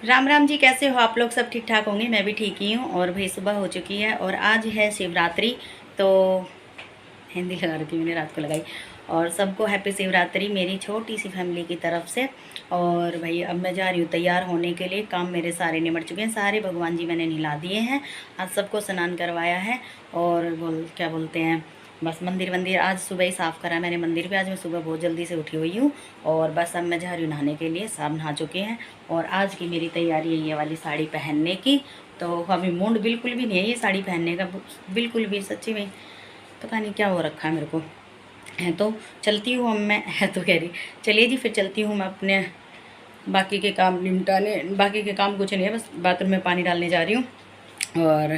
राम राम जी, कैसे हो आप लोग? सब ठीक ठाक होंगे, मैं भी ठीक ही हूँ। और भाई सुबह हो चुकी है और आज है शिवरात्रि। तो मेहंदी लगा रखी मैंने, रात को लगाई। और सबको हैप्पी शिवरात्रि मेरी छोटी सी फैमिली की तरफ से। और भाई अब मैं जा रही हूँ तैयार होने के लिए। काम मेरे सारे निमट चुके हैं, सारे भगवान जी मैंने नहला दिए हैं। आज सबको स्नान करवाया है। और क्या बोलते हैं, बस मंदिर आज सुबह ही साफ़ करा मैंने मंदिर भी। आज मैं सुबह बहुत जल्दी से उठी हुई हूँ। और बस अब मैं जा रही हूँ नहाने के लिए। सब नहा चुके हैं और आज की मेरी तैयारी है ये वाली साड़ी पहनने की। तो अभी मूड बिल्कुल भी नहीं है ये साड़ी पहनने का, बिल्कुल भी। सच्ची में पता नहीं क्या हो रखा है मेरे को। है तो चलती हूँ अब मैं, है तो कह रही। चलिए जी, फिर चलती हूँ मैं अपने बाकी के काम निपटाने। बाकी के काम कुछ नहीं है, बस बाथरूम में पानी डालने जा रही हूँ। और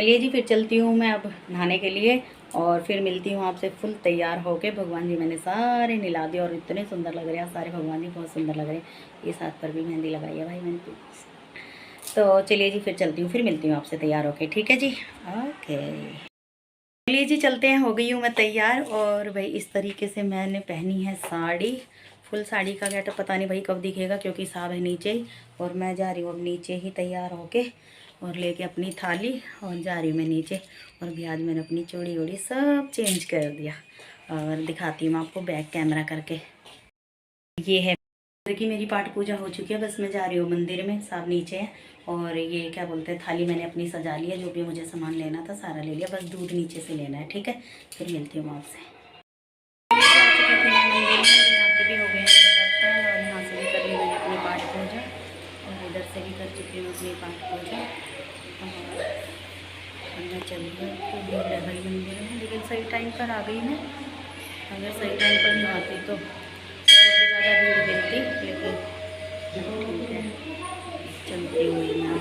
चलिए जी, फिर चलती हूँ मैं अब नहाने के लिए। और फिर मिलती हूँ आपसे फुल तैयार होके। भगवान जी मैंने सारे नहला दिए और इतने सुंदर लग रहे हैं सारे भगवान जी, बहुत सुंदर लग रहे हैं। ये साथ पर भी मेहंदी लगाई है भाई मैंने। तो चलिए जी, फिर चलती हूँ, फिर मिलती हूँ आपसे तैयार होके। ठीक है जी, ओके। चलिए जी, चलते हैं। हो गई हूँ मैं तैयार। और भाई इस तरीके से मैंने पहनी है साड़ी। फुल साड़ी का गेटअप पता नहीं भाई कब दिखेगा, क्योंकि साहब है नीचे ही। और मैं जा रही हूँ अब नीचे ही तैयार होके और लेके अपनी थाली और जा रही हूँ मैं नीचे। और भी आज मैंने अपनी चूड़ी वूड़ी सब चेंज कर दिया। और दिखाती हूँ मैं आपको बैक कैमरा करके। ये है देखिए, मेरी पाठ पूजा हो चुकी है। बस मैं जा रही हूँ मंदिर में, साहब नीचे है। और ये क्या बोलते हैं, थाली मैंने अपनी सजा लिया। जो भी मुझे सामान लेना था सारा ले लिया, बस दूध नीचे से लेना है। ठीक है, फिर मिलती हूँ आपसे। यहाँ के भी हो गए हैं दर्शन, और यहाँ से भी कर ली मैंने अपनी पाठ पूजा। और इधर से भी कर चुकी हूँ अपनी पाठ पूजा। और मैं चल रही हूँ तो भीड़ है भाई मंदिर में, लेकिन सही टाइम पर आ गई मैं। अगर सही टाइम पर नहीं आती तो और भी ज़्यादा भीड़ मिलती, लेकिन ठीक है, चलती हुई मैं।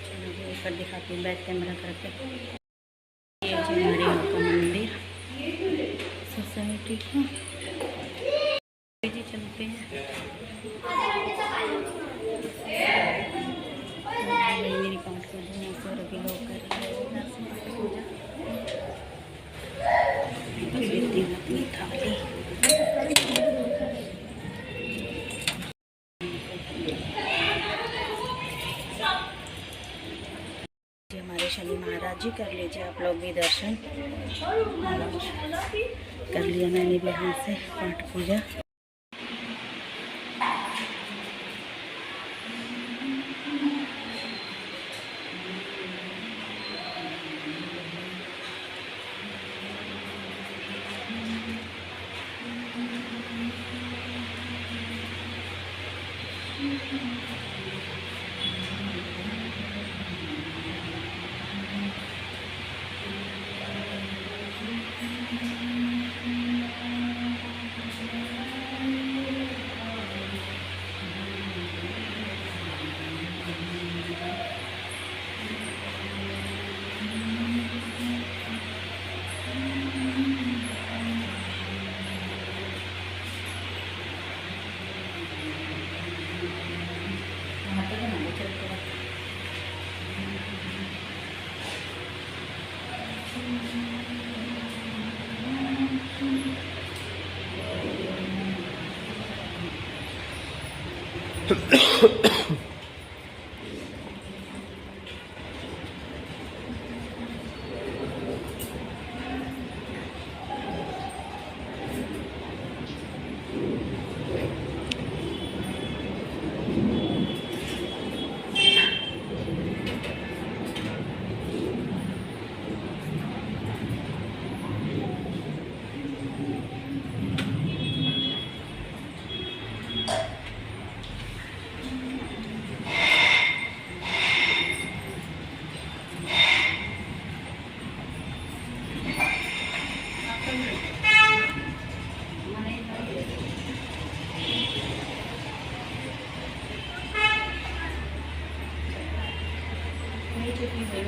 चलो ऊपर दिखाती हूँ बैक कैमरा करके। ये जी हमारे यहाँ का मंदिर सोसाइटी का। जी चलते हैं। मेरी पाठ पूजा और अभी लोग कर रहे हैं पूजा। लेती हूँ अपनी थाली। हमारे शनि महाराज जी, कर लीजिए आप लोग भी दर्शन। कर लिया मैंने भी यहाँ से पाठ पूजा।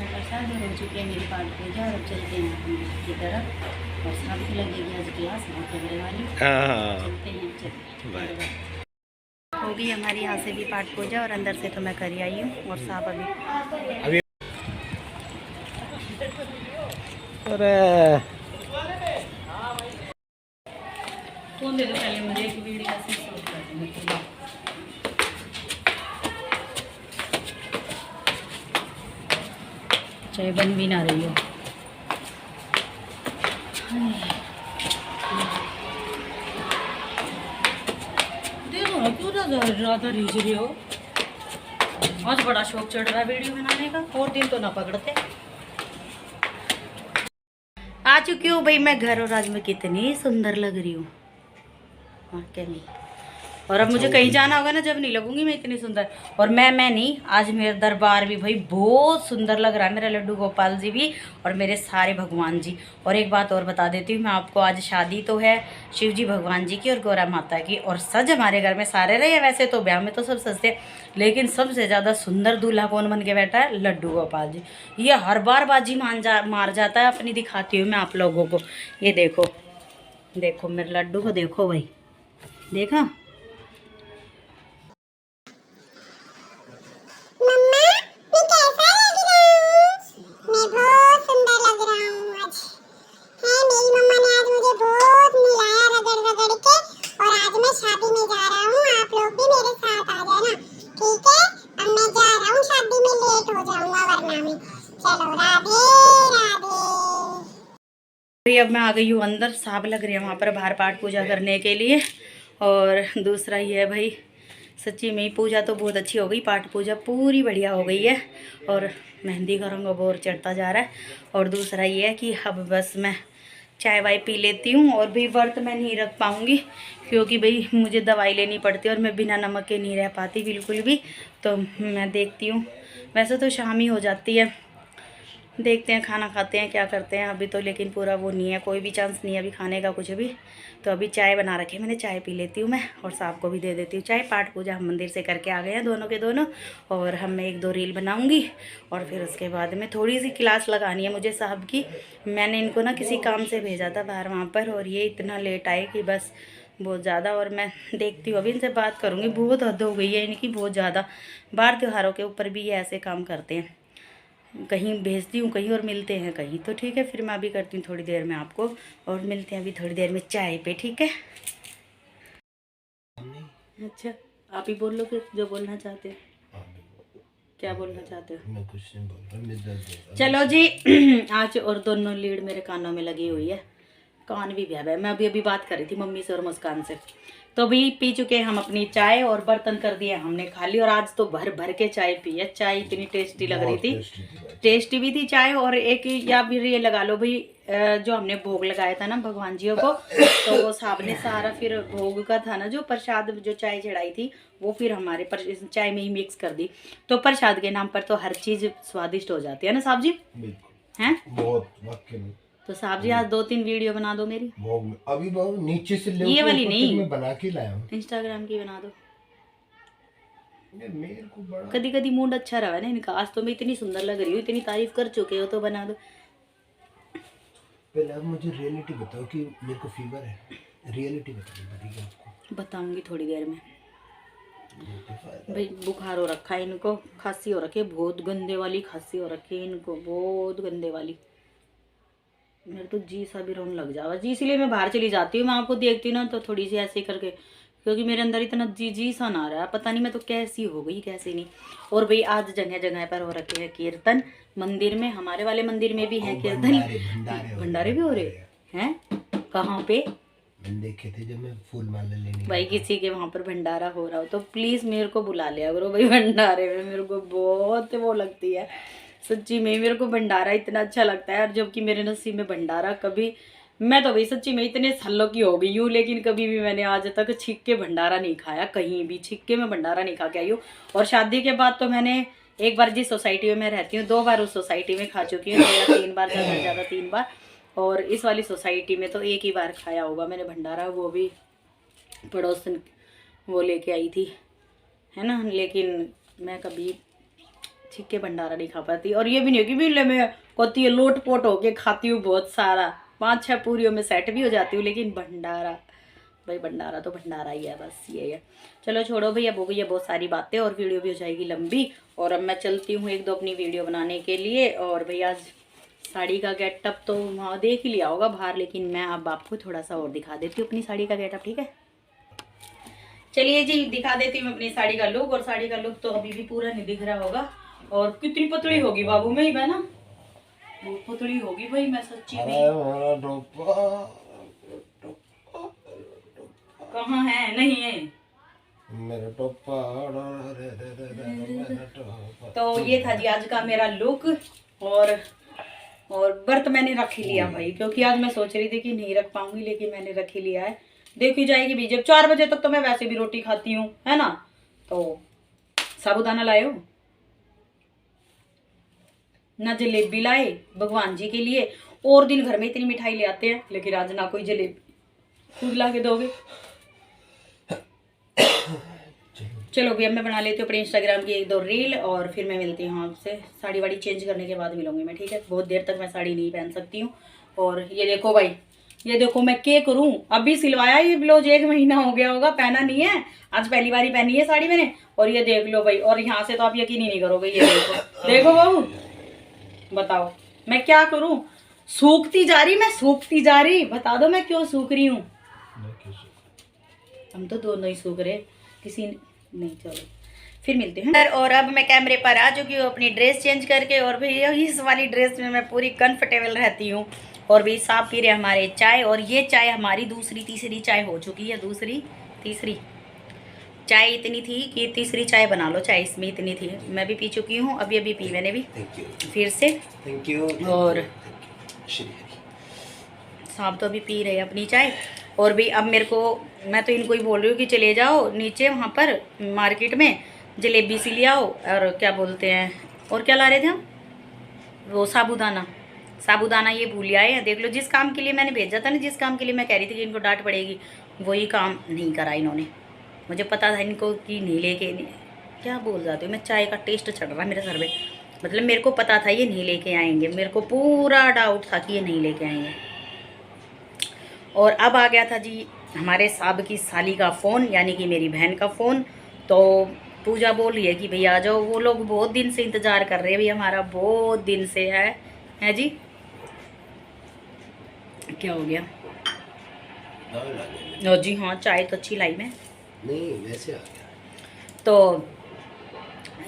प्रसाद हो चुकी है मेरी पाठ पूजा। और अब चलते हैं अपनी की तरफ। और शाम को लगेगी आज क्लास पकड़ने वाली। चलते हैं, चलते हो गई हमारी यहाँ से भी पाठ पूजा। और अंदर से तो मैं कर आई हूँ। और साहब अभी अरे फोन दे दो पहले मुझे, एक वीडियो ऐसे शूट कर दूंगी। चाय बन भी ना रही हो। देखो ना क्यों ज़्यादा रीझ रही हो। आज बड़ा शौक चढ़ रहा है वीडियो बनाने का, और दिन तो ना पकड़ते। आ चुकी हूँ भाई मैं घर, और आज मैं कितनी सुंदर लग रही हूँ। हाँ क्या नहीं। और अब मुझे कहीं जाना होगा ना, जब नहीं लगूंगी मैं इतनी सुंदर। और मैं नहीं, आज मेरा दरबार भी भाई बहुत सुंदर लग रहा है, मेरा लड्डू गोपाल जी भी और मेरे सारे भगवान जी। और एक बात और बता देती हूँ मैं आपको, आज शादी तो है शिव जी भगवान जी की और गौरा माता की, और सज हमारे घर में सारे रहे। वैसे तो ब्याह में तो सब सजते, लेकिन सबसे ज़्यादा सुंदर दूल्हा कौन बन के बैठा है? लड्डू गोपाल जी। ये हर बार बाजी मार जाता है अपनी। दिखाती हूँ मैं आप लोगों को, ये देखो देखो मेरे लड्डू को, देखो भाई, देखा। अब मैं आ गई हूँ अंदर, साहब लग रही है वहाँ पर बाहर पाठ पूजा करने के लिए। और दूसरा ये है भाई, सच्ची में ही पूजा तो बहुत अच्छी हो गई, पाठ पूजा पूरी बढ़िया हो गई है। और मेहंदी का रंग अब और चढ़ता जा रहा है। और दूसरा ये है कि अब बस मैं चाय वाय पी लेती हूँ। और भी व्रत मैं नहीं रख पाऊँगी, क्योंकि भाई मुझे दवाई लेनी पड़ती है और मैं बिना नमक के नहीं रह पाती बिल्कुल भी। तो मैं देखती हूँ, वैसे तो शाम ही हो जाती है, देखते हैं खाना खाते हैं क्या करते हैं अभी तो। लेकिन पूरा वो नहीं है, कोई भी चांस नहीं है अभी खाने का कुछ भी। तो अभी चाय बना रखी है मैंने, चाय पी लेती हूँ मैं, और साहब को भी दे देती हूँ चाय। पाठ पूजा हम मंदिर से करके आ गए हैं दोनों के दोनों। और हम मैं 1-2 रील बनाऊँगी, और फिर उसके बाद में थोड़ी सी क्लास लगानी है मुझे साहब की। मैंने इनको ना किसी काम से भेजा था बाहर वहाँ पर, और ये इतना लेट आए कि बस बहुत ज़्यादा। और मैं देखती हूँ अभी इनसे बात करूँगी, बहुत हद हो गई है इनकी बहुत ज़्यादा। बाहर त्योहारों के ऊपर भी ये ऐसे काम करते हैं, कहीं भेजती हूँ कहीं और मिलते हैं कहीं। तो ठीक है, फिर मैं अभी करती हूँ थोड़ी देर में आपको, और मिलते हैं अभी थोड़ी देर में चाय पे, ठीक है। अच्छा आप ही बोल लो फिर जो बोलना चाहते हो। क्या बोलना चाहते हो? मैं कुछ नहीं बोल रहा, मेरे दर्द हो रहा है। चलो जी आज और दोनों लीड मेरे कानों में लगी हुई है, कान भी ब्याह है। मैं अभी बात कर रही थी मम्मी से और मुस्कान से। तो अभी पी चुके हम अपनी चाय, और बर्तन कर दिए हमने खाली। और आज तो भर भर के चाय पी है, चाय इतनी टेस्टी लग रही थी, टेस्टी भी थी चाय। और एक या फिर ये लगा लो भाई, जो हमने भोग लगाया था ना भगवान जियों को, तो वो साहब ने सारा फिर भोग का था ना जो प्रसाद, जो चाय चढ़ाई थी वो फिर हमारे चाय में ही मिक्स कर दी। तो प्रसाद के नाम पर तो हर चीज स्वादिष्ट हो जाती है ना साहब जी, हैं? बहुत वाकई में। तो साहब जी आज 2-3 वीडियो बना दो मेरी। अभी बहुत नीचे से ले, ये वाली नहीं, मैं बना के लाया हूँ, इंस्टाग्राम की बना दो। मेरे को बड़ा कभी कभी मूड अच्छा रहा है ना इनका। आज तो मैं इतनी सुंदर लग रही हूँ, इतनी तारीफ कर चुके हो, तो बना दो। पहले अब मुझे रियलिटी बताओ कि मेरे को फीवर है, रियलिटी बताओ, ठीक है आपको बताऊंगी थोड़ी देर में। भाई बुखार हो रखा है इनको, खांसी हो रखी है, बहुत गंदे वाली खांसी हो रखी है इनको, बहुत गंदे वाली। मेरे तो जी सा भी रोने लग जावा जी, इसीलिए मैं बाहर चली जाती हूँ। मैं आपको देखती हूँ ना तो थोड़ी सी ऐसे करके, क्योंकि मेरे अंदर इतना जी जी सा ना रहा है, पता नहीं मैं तो कैसी हो गई कैसी नहीं। और भाई आज जगह जगह पर हो रखे हैं कीर्तन, मंदिर में, हमारे वाले मंदिर में भी है कीर्तन। भंडारे भी हो रहे हैं, कहाँ पे देखे थे जब मैं फूल माला लेने भाई? किसी के वहाँ पर भंडारा हो रहा हो तो प्लीज़ मेरे को बुला लिया करो भाई भंडारे में, मेरे को बहुत वो लगती है सच्ची में। मेरे को भंडारा इतना अच्छा लगता है, और जबकि मेरे नसीब में भंडारा कभी, मैं तो भाई सच्ची में इतने सालों की हो गई हूँ, लेकिन कभी भी मैंने आज तक छिक के भंडारा नहीं खाया, कहीं भी छिक के मैं भंडारा नहीं खा के आई हूँ। और शादी के बाद तो मैंने एक बार जिस सोसाइटी में मैं रहती हूँ 2 बार उस सोसाइटी में खा चुकी हूँ, मेरा 3 बार, ज़्यादा ज़्यादा 3 बार। और इस वाली सोसाइटी में तो एक ही बार खाया होगा मैंने भंडारा, वो भी पड़ोसन वो लेके आई थी, है ना। लेकिन मैं कभी छिक के भंडारा नहीं खा पाती। और ये भी नहीं है कि भी मैं कहती है लोट पोट होके खाती हूँ बहुत सारा, 5-6 पूरियों में सेट भी हो जाती हूँ, लेकिन भंडारा भाई भंडारा तो भंडारा ही है, बस ये है। चलो छोड़ो भैया, हो गई है बहुत सारी बातें, और वीडियो भी हो जाएगी लंबी। और अब मैं चलती हूँ 1-2 अपनी वीडियो बनाने के लिए। और भैया आज साड़ी का गेटअप तो वहाँ देख ही लिया होगा बाहर, लेकिन मैं अब आपको थोड़ा सा और दिखा देती हूँ अपनी साड़ी का गेटअप, ठीक है। चलिए जी, दिखा देती हूँ अपनी साड़ी का लुक। और साड़ी का लुक तो अभी भी पूरा नहीं दिख रहा होगा। और कितनी पतली होगी बाबू में ही ना, बहुत पतली होगी भाई, मैं सच्ची में। कहाँ है, नहीं है मेरा टोपा। तो ये था जी आज का मेरा लुक। और व्रत मैंने रख ही लिया भाई, क्योंकि आज मैं सोच रही थी कि नहीं रख पाऊंगी, लेकिन मैंने रख ही लिया है। देखी जाएगी भी, जब 4 बजे तक तो मैं वैसे भी रोटी खाती हूँ, है ना। तो साबूदाना लाए हो ना, जलेबी लाए भगवान जी के लिए। और दिन घर में इतनी मिठाई ले आते हैं, लेकिन आज ना कोई जलेबी, खुद ला के दोगे। चलो भैया, मैं बना लेती हूँ अपने इंस्टाग्राम की 1-2 रील, और फिर मैं मिलती हूँ आपसे। साड़ी वाड़ी चेंज करने के बाद मिलूंगी मैं, ठीक है। बहुत देर तक मैं साड़ी नहीं पहन सकती हूँ। और ये देखो भाई, ये देखो मैं क्या करूँ, अभी सिलवाया ये ब्लाउज, 1 महीना हो गया होगा, पहना नहीं है। आज पहली बार पहनी है साड़ी मैंने। और ये देख लो भाई, और यहाँ से तो आप यकीन ही नहीं करोगे, ये देखो देखो बाबू, बताओ मैं क्या करूँ। सूखती जा रही, मैं सूखती जा रही, बता दो मैं क्यों सूख रही हूँ। हम तो दोनों ही सूख रहे, किसी नहीं। चलो फिर मिलते हैं। और अब मैं कैमरे पर आ चुकी हूँ अपनी ड्रेस चेंज करके, और भैया इस वाली ड्रेस में मैं पूरी कंफर्टेबल रहती हूँ। और भी साहब पी रहे हमारे चाय, और ये चाय हमारी दूसरी तीसरी चाय हो चुकी है। दूसरी तीसरी चाय इतनी थी कि तीसरी चाय बना लो, चाय इसमें इतनी थी। मैं भी पी चुकी हूँ, अभी अभी पी मैंने भी फिर से। Thank you. और साहब तो अभी पी रहे हैं अपनी चाय। और भी अब मेरे को, मैं तो इनको ही बोल रही हूँ कि चले जाओ नीचे वहाँ पर मार्केट में, जलेबी सी ले आओ, और क्या बोलते हैं, और क्या ला रहे थे हम, वो साबूदाना। साबूदाना ये भूल आए हैं। देख लो, जिस काम के लिए मैंने भेजा था ना, जिस काम के लिए मैं कह रही थी कि इनको डांट पड़ेगी, वही काम नहीं करा इन्होंने। मुझे पता था इनको कि नहीं लेके, क्या बोल जाती हूँ मैं, चाय का टेस्ट चढ़ रहा मेरे सर में। मतलब मेरे को पता था ये नहीं लेके आएंगे, मेरे को पूरा डाउट था कि ये नहीं लेके आएंगे। और अब आ गया था जी हमारे साहब की साली का फ़ोन, यानी कि मेरी बहन का फ़ोन। तो पूजा बोल रही है कि भैया आ जाओ। वो लोग बहुत दिन से इंतज़ार कर रहे हैं भैया, हमारा बहुत दिन से है जी। क्या हो गया? जी हाँ, चाय तो अच्छी लाई मैं, नहीं वैसे आ गया। तो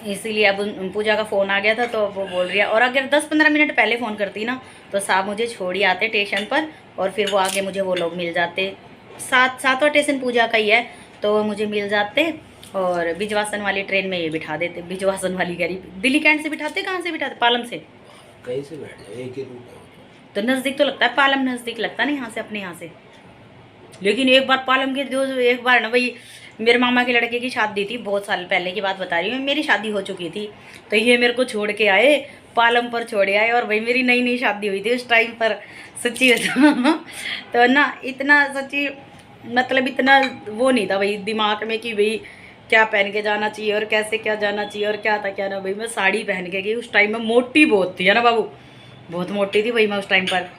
इसीलिए अब पूजा का फ़ोन आ गया था, तो वो बोल रही है। और अगर 10-15 मिनट पहले फ़ोन करती ना, तो साहब मुझे छोड़ ही आते स्टेशन पर, और फिर वो आगे मुझे वो लोग मिल जाते। सातवां स्टेशन पूजा का ही है, तो वो मुझे मिल जाते और बिजवासन वाली ट्रेन में ये बिठा देते। बिजवासन वाली गाड़ी दिल्ली कैंट से बिठाते, कहाँ से बिठाते, पालम से। कहीं से बैठ जाओ, एक ही रूट है। तो नज़दीक तो लगता है, पालम नज़दीक लगता है ना यहाँ से, अपने यहाँ से। लेकिन एक बार पालम के एक बार ना भाई, मेरे मामा के लड़के की शादी थी, बहुत साल पहले की बात बता रही हूँ, मेरी शादी हो चुकी थी। तो ये मेरे को छोड़ के आए, पालम पर छोड़े आए। और भाई मेरी नई नई शादी हुई थी उस टाइम पर, सच्ची बता तो ना इतना सच्ची, मतलब इतना वो नहीं था भाई दिमाग में कि भाई क्या पहन के जाना चाहिए और कैसे क्या जाना चाहिए और क्या था क्या ना। भाई मैं साड़ी पहन के गई, उस टाइम में मोटी बहुत थी, है ना बाबू, बहुत मोटी थी भाई मैं उस टाइम पर।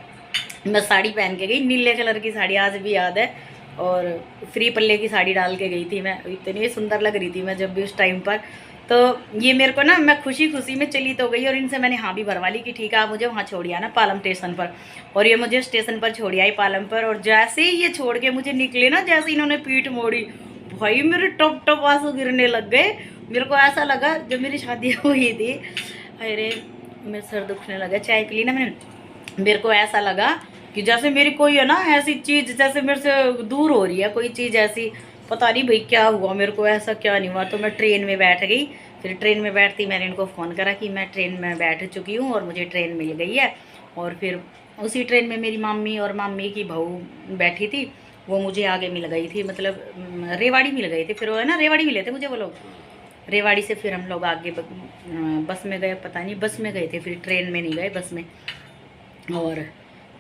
मैं साड़ी पहन के गई, नीले कलर की साड़ी, आज भी याद है। और फ्री पल्ले की साड़ी डाल के गई थी मैं, इतनी सुंदर लग रही थी मैं जब भी उस टाइम पर। तो ये मेरे को ना, मैं खुशी खुशी में चली तो गई, और इनसे मैंने हाँ भी भरवा ली कि ठीक है आप मुझे वहाँ छोड़िए आना पालम स्टेशन पर। और ये मुझे स्टेशन पर छोड़ी आई पालम पर। और जैसे ही ये छोड़ के मुझे निकले ना, जैसे इन्होंने पीठ मोड़ी, भाई मेरे टप टप आंसू गिरने लग गए। मेरे को ऐसा लगा जब मेरी शादी हुई थी, अरे मेरे सर दुखने लगा, चाय पी ली ना मैंने, मेरे को ऐसा लगा कि जैसे मेरी कोई है ना ऐसी चीज़ जैसे मेरे से दूर हो रही है, कोई चीज़ ऐसी, पता नहीं भाई क्या हुआ मेरे को, ऐसा क्या नहीं हुआ। तो मैं ट्रेन में बैठ गई। फिर ट्रेन में बैठती मैंने इनको फ़ोन करा कि मैं ट्रेन में बैठ चुकी हूँ और मुझे ट्रेन मिल गई है। और फिर उसी ट्रेन में मेरी मामी और मामी की बहू बैठी थी, वो मुझे आगे मिल गई थी, मतलब रेवाड़ी मिल गई थी। फिर वो है ना रेवाड़ी मिले थे मुझे वो लोग, रेवाड़ी से फिर हम लोग आगे बस में गए, पता नहीं बस में गए थे, फिर ट्रेन में नहीं गए, बस में, और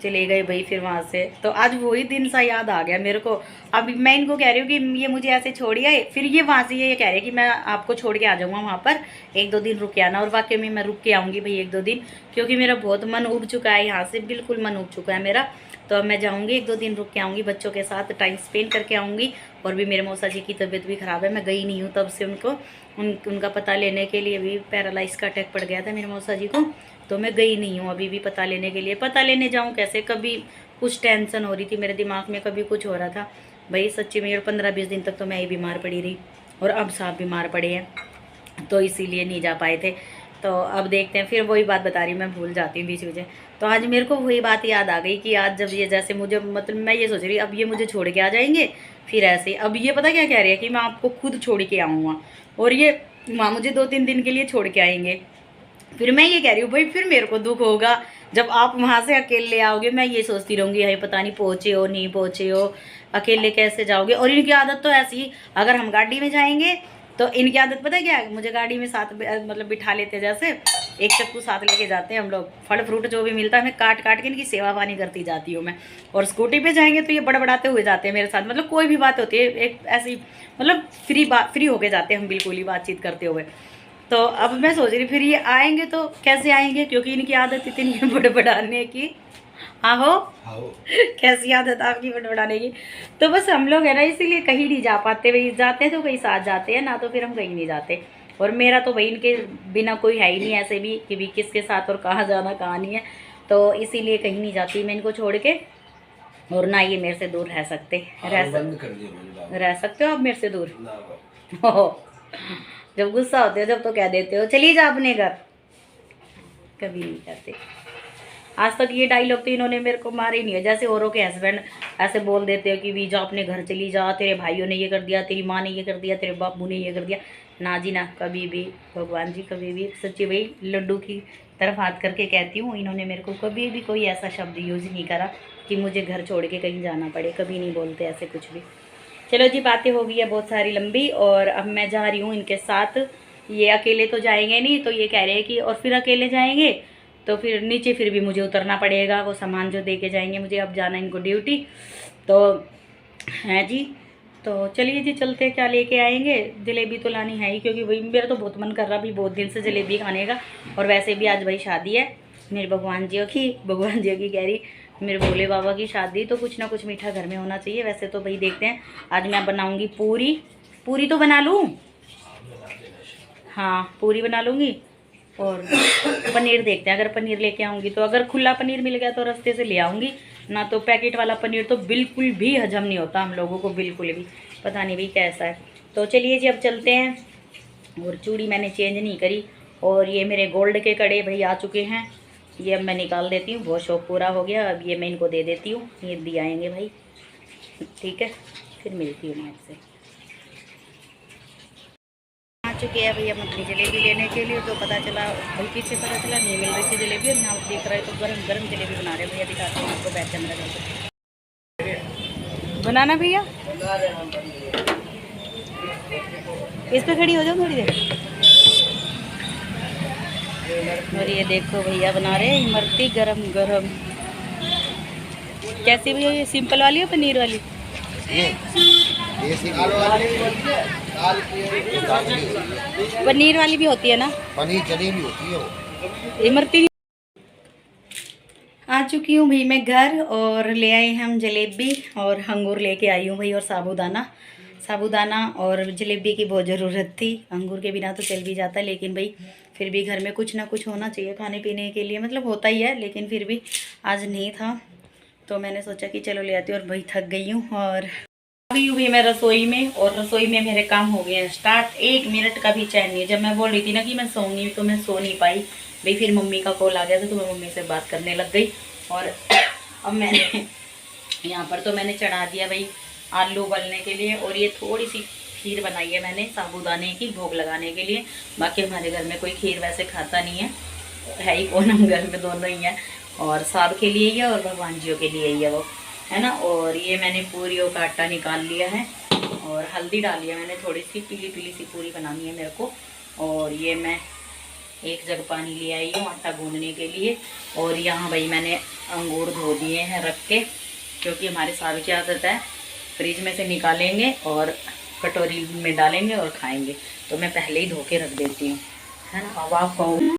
चले गए भाई फिर वहाँ से। तो आज वही दिन सा याद आ गया मेरे को। अभी मैं इनको कह रही हूँ कि ये मुझे ऐसे छोड़ आए, फिर ये वहाँ से ये कह रहे हैं कि मैं आपको छोड़ के आ जाऊँगा वहाँ पर, 1-2 दिन रुक के आना। और वाकई में मैं रुक के आऊँगी भाई 1-2 दिन, क्योंकि मेरा बहुत मन उब चुका है यहाँ से, बिल्कुल मन उब चुका है मेरा। तो अब मैं जाऊंगी, 1-2 दिन रुक के आऊँगी, बच्चों के साथ टाइम स्पेंड करके आऊँगी। और भी मेरे मौसा जी की तबीयत भी ख़राब है, मैं गई नहीं हूँ तब से उनका पता लेने के लिए। भी पैरालाइज का अटैक पड़ गया था मेरे मौसा जी को, तो मैं गई नहीं हूँ अभी भी पता लेने के लिए। पता लेने जाऊँ कैसे, कभी कुछ टेंशन हो रही थी मेरे दिमाग में, कभी कुछ हो रहा था भाई सच्ची में। 15-20 दिन तक तो मैं ही बीमार पड़ी रही, और अब साहब बीमार पड़े हैं, तो इसीलिए नहीं जा पाए थे। तो अब देखते हैं, फिर वही बात बता रही, मैं भूल जाती हूँ बीच बीच में। तो आज मेरे को वही बात याद आ गई कि आज जब ये जैसे मुझे, मतलब मैं ये सोच रही अब ये मुझे छोड़ के आ जाएंगे, फिर ऐसे अब ये पता क्या कह रही है कि मैं आपको खुद छोड़ के आऊँगा, और ये वहाँ मुझे 2-3 दिन के लिए छोड़ के आएंगे। फिर मैं ये कह रही हूँ भाई फिर मेरे को दुख होगा जब आप वहाँ से अकेले आओगे। मैं ये सोचती रहूँगी है पता नहीं पहुँचे हो नहीं पहुँचे हो, अकेले कैसे जाओगे। और इनकी आदत तो ऐसी, अगर हम गाड़ी में जाएंगे तो इनकी आदत पता है क्या है, मुझे गाड़ी में साथ मतलब बिठा लेते, जैसे एक चक्कू साथ लेके जाते हैं हम लोग, फल फ्रूट जो भी मिलता है मैं काट काट के इनकी सेवा पानी करती जाती हूँ मैं। और स्कूटी पे जाएंगे तो ये बड़बड़ाते हुए जाते हैं मेरे साथ, मतलब कोई भी बात होती है एक ऐसी, मतलब फ्री होके जाते हैं हम बिल्कुल ही बातचीत करते हुए। तो अब मैं सोच रही फिर ये आएंगे तो कैसे आएंगे, क्योंकि इनकी आदत इतनी है बड़बड़ाने की। आहो कैसी आदत आपकी बड़बड़ाने की। तो बस हम लोग है ना इसीलिए कहीं नहीं जा पाते, वही जाते हैं तो कहीं साथ जाते हैं ना, तो फिर हम कहीं नहीं जाते। और मेरा तो भाई इनके बिना कोई है ही नहीं ऐसे भी कि भी किसके साथ और कहाँ जाना कहाँ नहीं है, तो इसीलिए कहीं नहीं जाती मैं इनको छोड़ के। और ना ये मेरे से दूर रह सकते, रह सकते हो आप मेरे से दूर। जब गुस्सा होते हो जब तो कह देते हो चलिए जा अपने घर, कभी नहीं कहते। आज तक ये डायलॉग तो इन्होंने मेरे को मारे ही नहीं है। जैसे औरों के हस्बैंड ऐसे बोल देते हो कि भी जा अपने घर चली जा, तेरे भाइयों ने ये कर दिया, तेरी माँ ने ये कर दिया, तेरे बापू ने ये कर दिया। ना जी ना, कभी भी भगवान जी कभी भी, सच्ची भाई लड्डू की तरफ हाथ करके कहती हूँ, इन्होंने मेरे को कभी भी कोई ऐसा शब्द यूज़ नहीं करा कि मुझे घर छोड़ के कहीं जाना पड़े, कभी नहीं बोलते ऐसे कुछ भी। चलो जी, बातें हो गई है बहुत सारी लंबी, और अब मैं जा रही हूँ इनके साथ। ये अकेले तो जाएंगे नहीं, तो ये कह रहे हैं कि और फिर अकेले जाएंगे तो फिर नीचे फिर भी मुझे उतरना पड़ेगा, वो सामान जो दे के जाएंगे मुझे, अब जाना इनको ड्यूटी तो है जी। तो चलिए जी चलते, क्या लेके आएंगे, जलेबी तो लानी है ही, क्योंकि भाई मेरा तो बहुत मन कर रहा भी बहुत दिन से जलेबी खाने का। और वैसे भी आज भाई शादी है मेरे भगवान जी की कह रही मेरे भोले बाबा की शादी, तो कुछ ना कुछ मीठा घर में होना चाहिए। वैसे तो भाई देखते हैं, आज मैं बनाऊंगी पूरी तो बना लूँ, हाँ पूरी बना लूँगी। और पनीर देखते हैं, अगर पनीर लेके आऊँगी तो, अगर खुला पनीर मिल गया तो रास्ते से ले आऊँगी, ना तो पैकेट वाला पनीर तो बिल्कुल भी हजम नहीं होता हम लोगों को, बिल्कुल भी, पता नहीं भाई कैसा है। तो चलिए जी अब चलते हैं। और चूड़ी मैंने चेंज नहीं करी, और ये मेरे गोल्ड के कड़े भाई आ चुके हैं, ये अब मैं निकाल देती हूँ, बहुत शौक पूरा हो गया। अब ये मैं इनको दे देती हूँ, ये दिए आएंगे भाई, ठीक है। फिर मिलती हूँ मैं आपसे। आ चुके हैं भैया अपनी जलेबी लेने के लिए, तो पता चला भाई पीछे पता चला नहीं मिल रही थी जलेबी, और यहाँ देख रहे तो गरम गरम जलेबी बना रहे भैया, दिखाते हैं आपको बैठ कैमरा बनाना भैया। इस पे खड़ी हो जाओ थोड़ी देर। और ये देखो भैया बना रहे हैं इमरती गरम गरम। कैसी भैया, ये सिंपल वाली है पनीर वाली? पनीर वाली भी होती है ना? पनीर जलेबी होती है वो। इमरती। आ चुकी हूँ भाई मैं घर, और ले आए हम जलेबी और अंगूर लेके आई हूँ भाई, और साबूदाना और जलेबी की बहुत ज़रूरत थी। अंगूर के बिना तो चल भी जाता, लेकिन भाई फिर भी घर में कुछ ना कुछ होना चाहिए खाने पीने के लिए, मतलब होता ही है, लेकिन फिर भी आज नहीं था तो मैंने सोचा कि चलो ले आती हूँ। और भाई थक गई हूँ, और अभी हुई मैं रसोई में, और रसोई में मेरे काम हो गए हैं स्टार्ट। 1 मिनट का भी चैन नहीं है। जब मैं बोल रही थी ना कि मैं सोऊंगी तो मैं सो नहीं पाई भाई, फिर मम्मी का कॉल आ गया था तो मैं मम्मी से बात करने लग गई। और अब मैंने यहाँ पर तो मैंने चढ़ा दिया भाई आलू उबलने के लिए, और ये थोड़ी सी खीर बनाई है मैंने साबूदाने की भोग लगाने के लिए। बाकी हमारे घर में कोई खीर वैसे खाता नहीं है ही कौन, हम घर में दोनों ही हैं, और साहब के लिए ही है और भगवान जियों के लिए ही है वो, है ना। और ये मैंने पूरियों का आटा निकाल लिया है, और हल्दी डाली है मैंने, थोड़ी सी पीली पीली सी पूरी बनानी है मेरे को। और ये मैं 1 जग पानी ले आई हूँ आटा गूंदने के लिए। और यहाँ भाई मैंने अंगूर धो दिए हैं रख के, क्योंकि हमारे साहब की आदत है फ्रिज में से निकालेंगे और कटोरी में डालेंगे और खाएंगे, तो मैं पहले ही धो के रख देती हूँ, है ना। अब आप